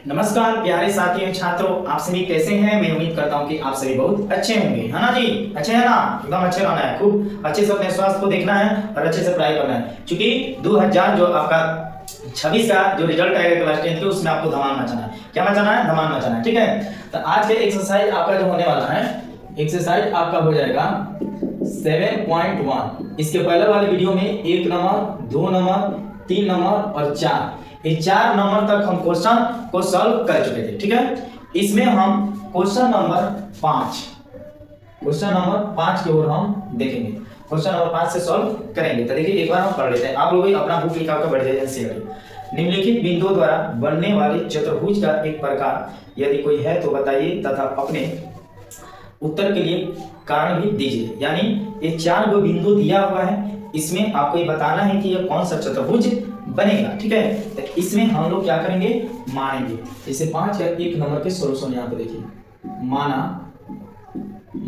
नमस्कार प्यारे साथियों छात्रों, आप सभी कैसे हैं। मैं उम्मीद करता हूं कि आप सभी बहुत अच्छे होंगे, है ना जी। अच्छे है ना, एकदम अच्छे रहना है, खूब अच्छे से अपने स्वास्थ्य को देखना है और अच्छे से पढ़ाई करना है, क्योंकि 2000 जो आपका 26 का जो रिजल्ट आएगा क्लास 10 के, उसमें आपको धमाल मचाना है। क्या मचाना है? धमाल मचाना है, ठीक है। तो आज के एक्सरसाइज आपका जो होने वाला है, एक्सरसाइज आपका हो जाएगा 7.1। इसके पहले वाले वीडियो में 1 नंबर, 2 नंबर, 3 नंबर और 4, ये 4 नंबर तक हम क्वेश्चन को सॉल्व कर चुके थे, ठीक है। इसमें हम क्वेश्चन नंबर 5 की ओर हम देखेंगे। क्वेश्चन नंबर 5 से सॉल्व करेंगे। तो देखिए एक बार हम पढ़ लेते हैं। आप लोग भी अपना बुक निकाल कर बैठ जाइए एनसीईआरटी। निम्नलिखित बिंदुओं द्वारा बनने वाले चतुर्भुज का एक प्रकार यदि कोई है तो बताइए तथा अपने उत्तर के लिए कारण भी दीजिए। यानी ये 4 गो बिंदु दिया हुआ है, इसमें आपको ये बताना है कि ये कौन सा चतुर्भुज बनेगा, ठीक है। तो इसमें हम लोग क्या करेंगे, मानेंगे। जैसे 5 या 1 नंबर के सोल्यूशन यहाँ पे देखिए।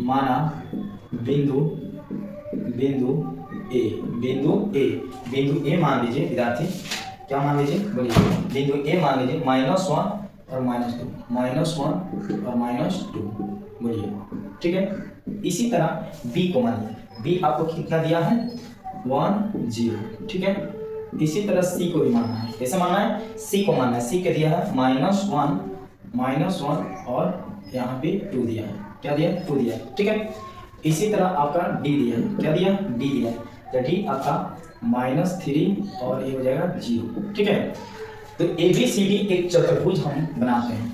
माना बिंदु ए मान लीजिए विद्यार्थी, क्या मान लीजिए बोलिए। बिंदु ए मान लीजिए -1 और -2, -1 और -2 बोलिए, ठीक है। इसी तरह बी को मानिए, बी आपको कितना दिया है 1 0, ठीक है। इसी तरह सी को भी मानना है। कैसे मानना है? सी को मानना है। सी के दिया है -1 और यहाँ पे 2 दिया है। क्या दिया? 2 दिया है, ठीक है। इसी तरह आपका डी दिया है। क्या दिया? डी दिया है। तो डी आपका -3 और ये हो जाएगा 0, ठीक है। तो ए बी सी डी एक चतुर्भुज हम बनाते हैं।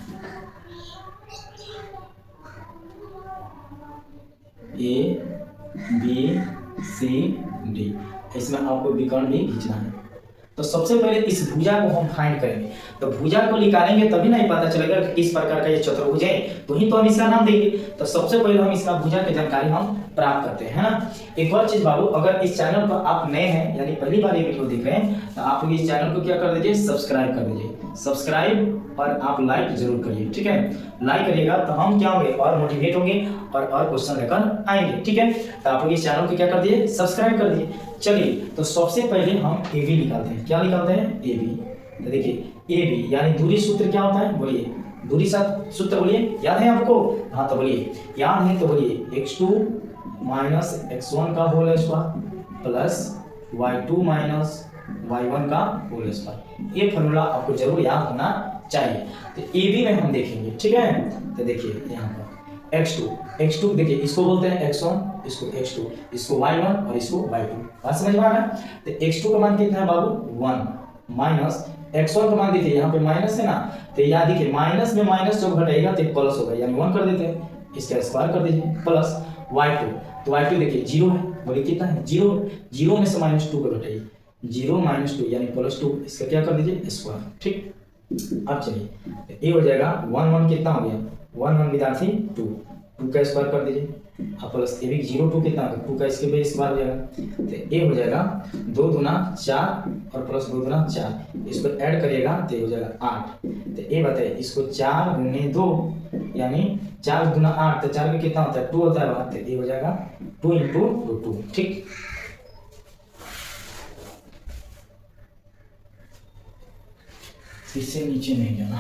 ए बी सी डी, इसमें आपको विकर्ण भी खींचना है। तो सबसे पहले इस भुजा को हम फाइंड करेंगे। तो भुजा को निकालेंगे तभी नहीं पता चलेगा कि किस प्रकार का ये चतुर्भुज है, तो ही तो हम इसका नाम देंगे। तो सबसे पहले हम इसका भुजा की जानकारी हम प्राप्त करते हैं, है ना। एक और चीज बाबू, अगर इस चैनल पर आप नए हैं यानी पहली बार ये वीडियो देख रहे हैं, तो आप इस चैनल को क्या कर दीजिए, सब्सक्राइब कर दीजिए। सब्सक्राइब और आप लाइक जरूर करिए, ठीक है। लाइक करिएगा तो हम क्या होंगे, और मोटिवेट होंगे और क्वेश्चन लेकर आएंगे, ठीक है। तो आप लोग इस चैनल को क्या कर दिए, सब्सक्राइब कर दिए। चलिए तो सबसे पहले हम ए बी निकालते हैं। क्या निकालते हैं? A B. तो देखिए ए बी यानी दूरी सूत्र क्या होता है, बोलिए। दूरी सूत्र बोलिए, याद है आपको? हाँ तो बोलिए, याद है तो बोलिए। x2 - x1 का whole square plus y2 - y1 का होल स्क्वायर। ये फॉर्मूला आपको जरूर याद होना चाहिए। तो ए बी में हम देखेंगे, ठीक है। तो देखिए यहाँ पर x2 देखिए, इसको बोलते हैं x1, इसको x2, इसको y1 और इसको y2। बात समझ में आ रहा है? तो x2 का मान कितना है बाबू 1 माइनस x1 का मान देखिए, यहाँ पे माइनस है ना, तो यहाँ देखिए माइनस में माइनस जब घटेगा तो प्लस होगा, यानी 1 कर देते हैं, इसका स्क्वायर कर दीजिए प्लस y2। तो y2 देखिए 0 है, बोलिए कितना है 0 में से -2 को घटाइए, 0 - 2 यानी +2, इसका क्या कर दीजिए स्क्वायर, ठीक। अब चलिए ये हो जाएगा 1 कितना हो गया, 1 विद्यार्थी 2 का स्क्वायर कर दीजिए, प्लस ये भी 0 2 कितना होगा 2 का इसके भी स्क्वायर हो जाएगा। तो ये हो जाएगा 2 दूना 4 और प्लस 2 दूना 4, इसको ऐड करिएगा तो ये हो जाएगा 8। तो ये बताइए, इसको 4 × 2 यानी 4 दूना 8, तो 4 का कितना होता है 2 होता है बात। तो ये हो जाएगा 2 × 2, ठीक। इससे नीचे नहीं जाना,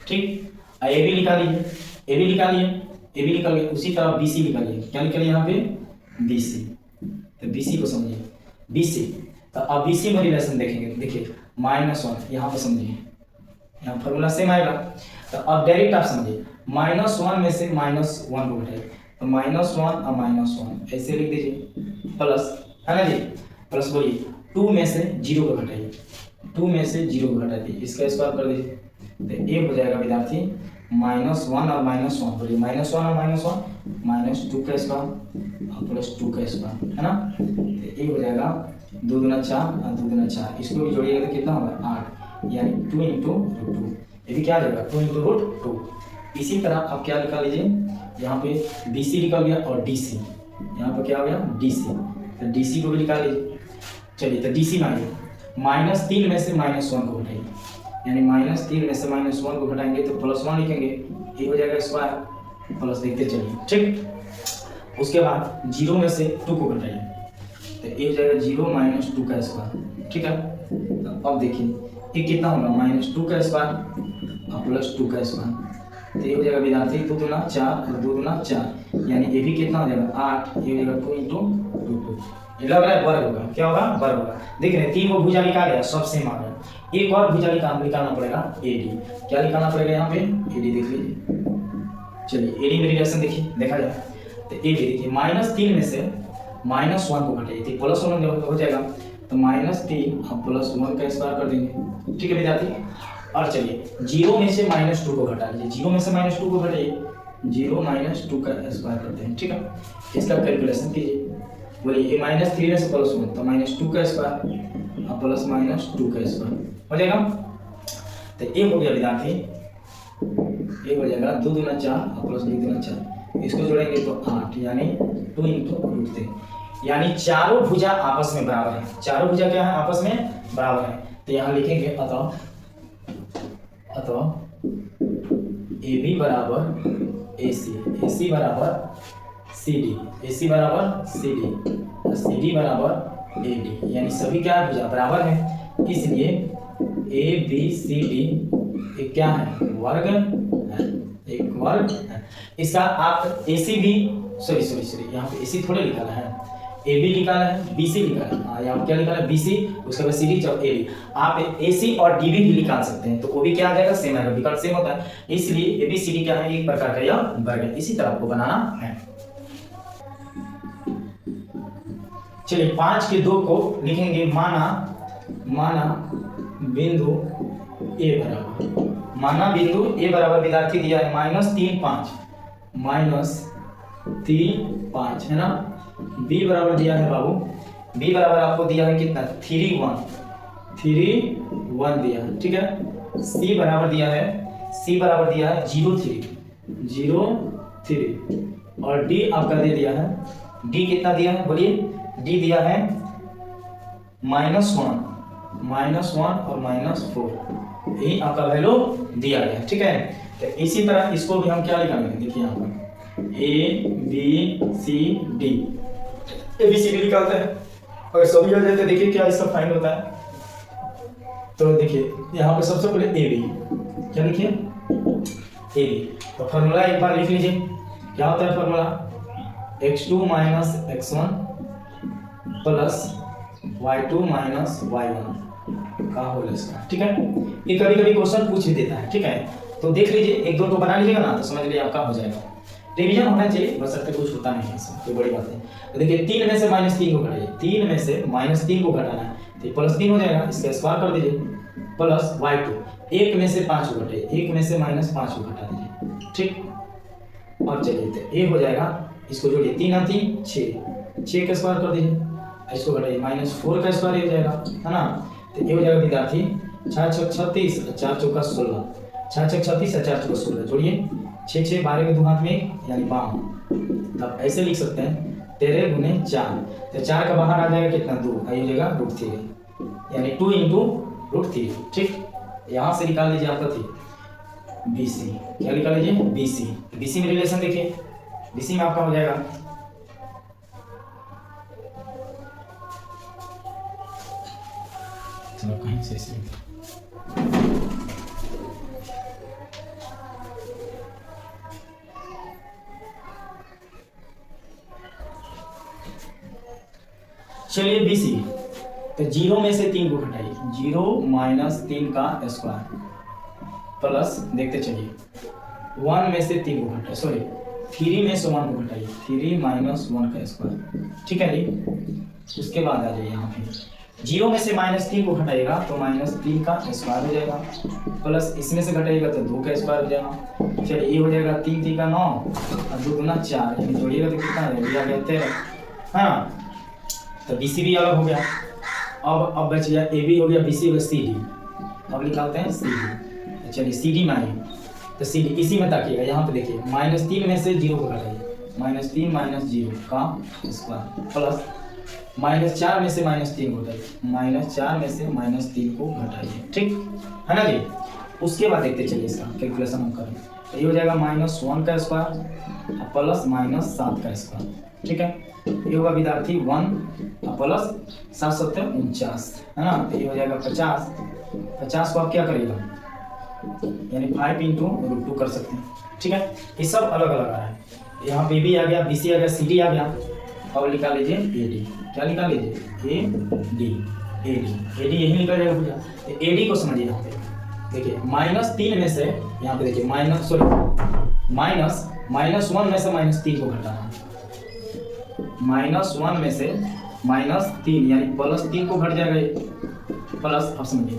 ठीक। ए बी निकालिए, ए बी निकाल गए। उसी तरह बी सी निकालिए। क्या निकालिए यहाँ पे? B C. तो बी सी को समझिए, बी सी। तो अब बी सी में रिलेशन देखेंगे। देखिए -1 यहाँ पर समझिए, यहाँ फॉर्मूला सेम आएगा। तो अब डायरेक्ट आप समझिए, -1 में से -1 को घटाइए, तो -1 और -1 ऐसे लिख दीजिए, प्लस है ना जी, प्लस बोलिए 2 में से 0 को घटाइए, 2 में से 0 को घटा दीजिए, इसका स्क्वायर कर दीजिए। तो ये हो जाएगा विद्यार्थी -1 और -1, बोलिए -1 और -1 -2 का स्क्वायर और प्लस 2 का स्क्वायर, है ना। तो ये हो जाएगा 2 दूना 4 और 2 दूना 4, इसको भी जोड़िएगा तो कितना होगा 8, यानी 2 × √2। ये भी क्या आ जाएगा 2 × √2। इसी तरह आप क्या निकाल लीजिए, यहाँ पे बी सी निकल गया और डी सी, यहाँ पर क्या हो गया डी सी। तो डी सी को भी निकाल लीजिए। चलिए तो डी सी मानिए, -3 में से -1 को घटाइए, यानी -3 में से -1 को घटाएंगे तो +1 लिखेंगे, ये हो जाएगा स्क्वायर, प्लस देखते चलिए, ठीक। उसके बाद 0 में से 2 को घटाइए, तो ये हो जाएगा 0 - 2 का स्क्वायर, ठीक है। तो अब देखिए ये कितना होगा -2 का स्क्वायर और +2 का स्क्वायर। तो ये हो जाएगा विद्यार्थी 2 दूना 4 और 2 दूना 4, यानी ये भी कितना हो जाएगा 8। ये हो जाएगा 2 × 2 ये लग रहा है वर्ग होगा। क्या होगा? वर्ग होगा। देख रहे हैं 3 को भुजा निकाल लिया, सब सेम आ गया। एक और भुजा निकालना पड़ेगा AD। क्या निकालना पड़ेगा यहाँ पे? AD देख लीजिए। चलिए AD में रिलेशन देखिए, देखा जाए तो AD देखिए -3 में से -1 को घटाइए तो +1 हो जाएगा। तो -3 हम +1 का स्क्वायर कर देंगे। ठीक है विद्यार्थी। और चलिए 0 में से -2 को घटा लीजिए। 0 में से -2 को घटाइए, 0 - 2 का स्क्वायर करते हैं। ठीक है, इसका कैलकुलेशन कीजिए। बोलिए -3 में से +1 तो -2 का स्क्वायर और +-2 का स्क्वायर हो जाएगा। तो ये हो गया विद्यार्थी, ये हो जाएगा 2 दूना 4 और +2 दूना 4। इसको जोड़ेंगे तो 8, यानी 2 × √3, यानी चारों भुजा आपस में बराबर है। चारों भुजा क्या है? आपस में बराबर है। तो यहाँ लिखेंगे अतः AB बराबर AC, AC बराबर CD, AC बराबर CD और CD बराबर AD, यानी सभी क्या है? भुजा बराबर है। इसलिए ABCD एक क्या है? वर्ग है, एक वर्ग है। इसका आप AC भी सॉरी यहाँ पे AC थोड़े निकाला है, AB निकाला है, BC निकाला है। यहाँ क्या निकाला है? BC, उसके बाद CD और AD। आप AC और DB भी निकाल सकते हैं, तो वो भी क्या आ जाएगा? सेम आएगा, विकल्प सेम होता है। इसलिए ABCD क्या है? एक प्रकार का यह वर्ग है। इसी तरह आपको बनाना है। चलिए 5 के 2 को लिखेंगे। माना बिंदु A बराबर, माना बिंदु A बराबर विद्यार्थी दिया है -3 5 है ना। B बराबर दिया है बाबू, B बराबर आपको दिया है कितना? 3 1 दिया है। ठीक है। C बराबर दिया है 0 3 और D आपका दे दिया है, D कितना दिया है? बोलिए। D दिया है -1 और -4, यही आपका वैल्यू दिया गया है। ठीक है। तो इसी तरह इसको भी हम क्या लिखेंगे? देखिए यहाँ पर ABCD निकालते हैं। अगर सभी आ जाए तो देखिए क्या इसका फाइंड होता है। तो देखिए यहाँ पे सबसे पहले AB, क्या लिखिए? AB। तो फॉर्मूला एक बार लिख लीजिए। क्या होता है formula? x2 - x1 + y2 - y1 का होल स्क्वायर। ठीक है। ये कभी कभी क्वेश्चन पूछ भी देता है। ठीक है। तो देख लीजिए, 1-2 तो बना लीजिएगा ना, तो समझ लीजिए आपका हो जाएगा। रिवीजन होना चाहिए, बस सबसे कुछ होता नहीं है इसमें, कोई बड़ी बात नहीं। तो देखिए 3 में से -3 को घटाइए, 3 में से -3 को घटाना है तो +3 हो जाएगा, इसका स्क्वायर कर दीजिए प्लस y2। 1 में से 5 को घटाइए, 1 में से -5 को घटा दीजिए। ठीक। और चलिए तो ये हो जाएगा, इसको जोड़िए 3 और 3 6 का स्क्वायर कर दीजिए, इसको घटाइए -4 का स्क्वायर हो जाएगा, है ना। तो ये हो जाएगा विद्यार्थी 6 × 36 और 4 × 4 = 16, 6 × 36 और 4 × 4 = 16। जोड़िए 6 6 12 के 2 हाथ में यानी 52। तब ऐसे लिख सकते हैं 13 × 4, तो 4 का बाहर आ जाएगा कितना? 2, आई हो जाएगा √3, यानी 2 × √3। ठीक। यहाँ से निकाल लीजिए आपका थी BC। क्या निकाल लीजिए? BC। BC में रिलेशन देखिए, BC में आपका हो जाएगा कहीं से चलिए BC। तो 0 में से 3 को घटाइए, 0 - 3 का स्क्वायर प्लस, देखते चलिए 1 में से 3 को घटाइए, सॉरी 3 में से 1 को घटाइए, 3 - 1 का स्क्वायर। ठीक है जी। उसके बाद आ जाइए यहाँ पे 0 में से -3 को घटाइएगा तो -3 का स्क्वायर हो जाएगा, प्लस इसमें से घटाइएगा तो 2 का स्क्वायर हो जाएगा। चलिए ये हो जाएगा 3 3 का 9 और 2 दूना 4, यानी जोड़िएगा तो कितना है? 13, हाँ। तो BC भी अलग हो गया। अब बच गया AB हो गया, BC हो गया, CD। अब निकालते हैं CD। चलिए CD में आइए, तो CD इसी में ताकिएगा, यहाँ पे देखिए -3 में से 0 को घटाइए, -3 - 0 का स्क्वायर प्लस -4 में से -3 को घटाइए, -4 में से -3 को घटाइए। ठीक है ना जी। उसके बाद देखते चलिए इसका कैलकुलेशन हम करें। तो ये हो जाएगा -1 का स्क्वायर प्लस -7 का स्क्वायर, ठीक है। ये होगा विद्यार्थी 1 प्लस 7 7 49, है ना। तो ये हो जाएगा 50। 50 को आप क्या करिएगा, यानी 5 × √2 कर सकते हैं, ठीक है। ये सब अलग अलग आ रहा है। यहाँ पे भी आ गया, BC आ गया, CD आ गया। अब निकाल लीजिए AD, क्या निकाल लीजिए AD यही निकल जाएगा भुजा। AD को समझिए यहाँ पे देखिए, -3 में से यहाँ पे देखिए -1 में से -3 को घटाना है। -1 में से -3 यानी +3 को घट जाएगा, प्लस अब समझिए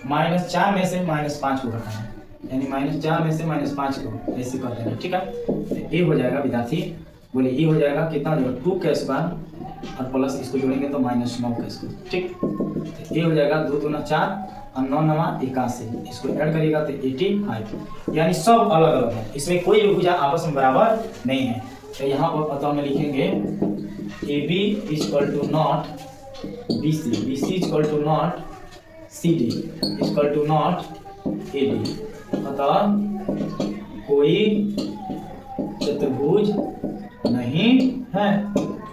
-4 में से -5 को घटाना है, यानी -4 में से -5 को ऐसे कर देना, ठीक है। तो ये हो जाएगा विद्यार्थी, बोले ये हो जाएगा कितना जो 2 का स्क्वायर और प्लस इसको जोड़ेंगे तो -9 का स्क्वायर, ठीक। तो ये हो जाएगा 2 दूना 4 और 9 9 81, इसको ऐड करिएगा तो 85, यानी सब अलग अलग है, इसमें कोई भी भुजा आपस में बराबर नहीं है। तो यहाँ पर पता में लिखेंगे AB = not BC = not CD = not AD, अतः कोई चतुर्भुज नहीं है,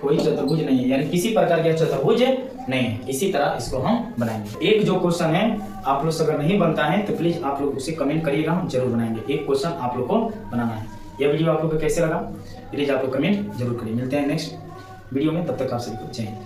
कोई चतुर्भुज नहीं है, यानी किसी प्रकार का चतुर्भुज नहीं है। इसी तरह इसको हम बनाएंगे। एक जो क्वेश्चन है आप लोग से अगर नहीं बनता है तो प्लीज आप लोग उसे कमेंट करिएगा, हम जरूर बनाएंगे। एक क्वेश्चन आप लोग को बनाना है। यह वीडियो आप लोग को कैसे लगा प्लीज आप लोग कमेंट जरूर करिए। मिलते हैं नेक्स्ट वीडियो में, तब तक आप सभी को जय हिंद।